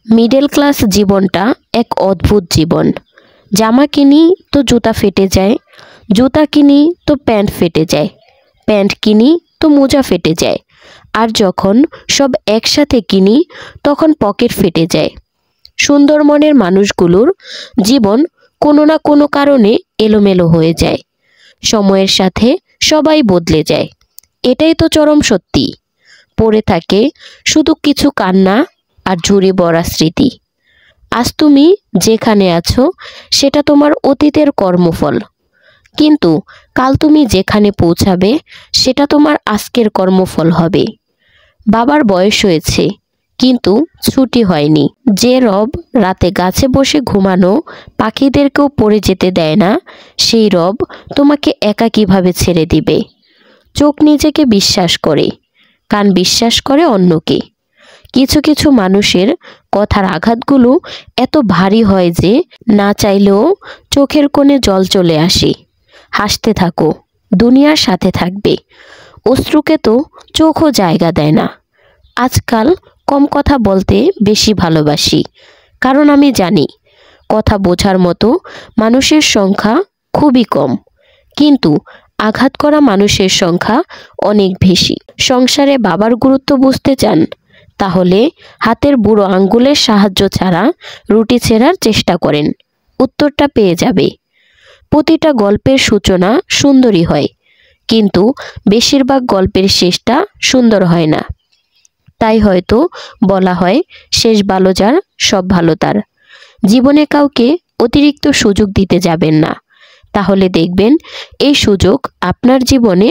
Middle class জীবনটা এক অদ্ভুত জীবন। জামা কিনি তো জুতা ফেটে যায়, জুতা কিনি তো প্যান্ট ফেটে যায়, প্যান্ট কিনি তো মোজা ফেটে যায়, আর যখন সব একসাথে কিনি তখন পকেট ফেটে যায়। সুন্দর মনের মানুষগুলোর জীবন কোনো না কোনো কারণে এলোমেলো হয়ে যায়। সময়ের সাথে সবাই বদলে যায়, এটাই তো চরম সত্যি। পড়ে থাকে শুধু কিছু কান্না আর ঝুড়ি ভরা স্মৃতি। আজ তুমি যেখানে আছো সেটা তোমার অতীতের কর্মফল, কিন্তু কাল তুমি যেখানে পৌঁছাবে সেটা তোমার আজকের কর্মফল হবে। বাবার বয়স হয়েছে কিন্তু ছুটি হয়নি। যে রব রাতে গাছে বসে ঘুমানো পাখিদেরকেও পড়ে যেতে দেয় না, সেই রব তোমাকে একা কিভাবে ছেড়ে দিবে? চোখ নিজেকে বিশ্বাস করে, কান বিশ্বাস করে অন্যকে। কিছু কিছু মানুষের কথার আঘাতগুলো এত ভারী হয় যে না চাইলেও চোখের কোণে জল চলে আসে। হাসতে থাকো, দুনিয়ার সাথে থাকবে। অশ্রুকে তো চোখও জায়গা দেয় না। আজকাল কম কথা বলতে বেশি ভালোবাসি, কারণ আমি জানি কথা বোঝার মতো মানুষের সংখ্যা খুবই কম, কিন্তু আঘাত করা মানুষের সংখ্যা অনেক বেশি। সংসারে বাবার গুরুত্ব বুঝতে চান? তাহলে হাতের বুড়ো আঙ্গুলের সাহায্য ছাড়া রুটি ছেঁড়ার চেষ্টা করেন, উত্তরটা পেয়ে যাবে। প্রতিটা গল্পের সূচনা সুন্দরী হয়, কিন্তু বেশিরভাগ গল্পের শেষটা সুন্দর হয় না। তাই হয়তো বলা হয়, শেষ ভালো যার সব ভালো তার। জীবনে কাউকে অতিরিক্ত সুযোগ দিতে যাবেন না, তাহলে দেখবেন এই সুযোগ আপনার জীবনে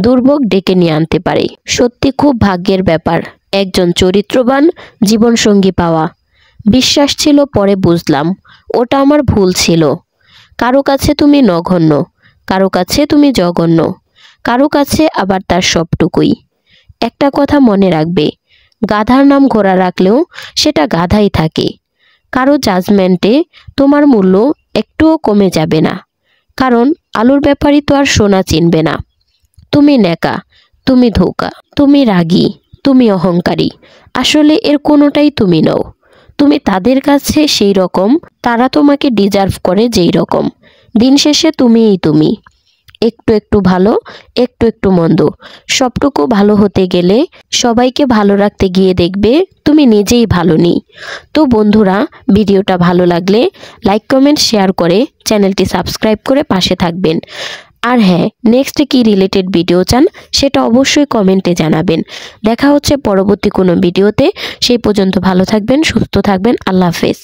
দুর্ভোগ ডেকে নিয়ে আনতে পারে। সত্যি খুব ভাগ্যের ব্যাপার একজন চরিত্রবান জীবনসঙ্গী পাওয়া। বিশ্বাস ছিল, পরে বুঝলাম ওটা আমার ভুল ছিল। কারো কাছে তুমি নগণ্য, কারো কাছে তুমি জঘন্য, কারো কাছে আবার তার সবটুকুই। একটা কথা মনে রাখবে, গাধার নাম ঘোড়া রাখলেও সেটা গাধাই থাকে। কারো জাজমেন্টে তোমার মূল্য একটুও কমে যাবে না, কারণ আলুর ব্যাপারই তো আর সোনা চিনবে না। তুমি নেকা, তুমি ধোঁকা, তুমি রাগী, তুমি অহংকারী, আসলে এর কোনোটাই তুমি নও। তুমি তাদের কাছে সেই রকম, তারা তোমাকে ডিজার্ভ করে যেই রকম। দিন শেষে তুমিই তুমি। একটু একটু ভালো, একটু একটু মন্দ, সবটুকু ভালো হতে গেলে, সবাইকে ভালো রাখতে গিয়ে দেখবে তুমি নিজেই ভালো নেই। তো বন্ধুরা, ভিডিওটা ভালো লাগলে লাইক কমেন্ট শেয়ার করে চ্যানেলটি সাবস্ক্রাইব করে পাশে থাকবেন। আর হ্যাঁ, নেক্সট কি রিলেটেড ভিডিও চান সেটা অবশ্যই কমেন্টে জানাবেন। দেখা হচ্ছে পরবর্তী কোনো ভিডিওতে। সেই পর্যন্ত ভালো থাকবেন, সুস্থ থাকবেন। আল্লাহ হাফেজ।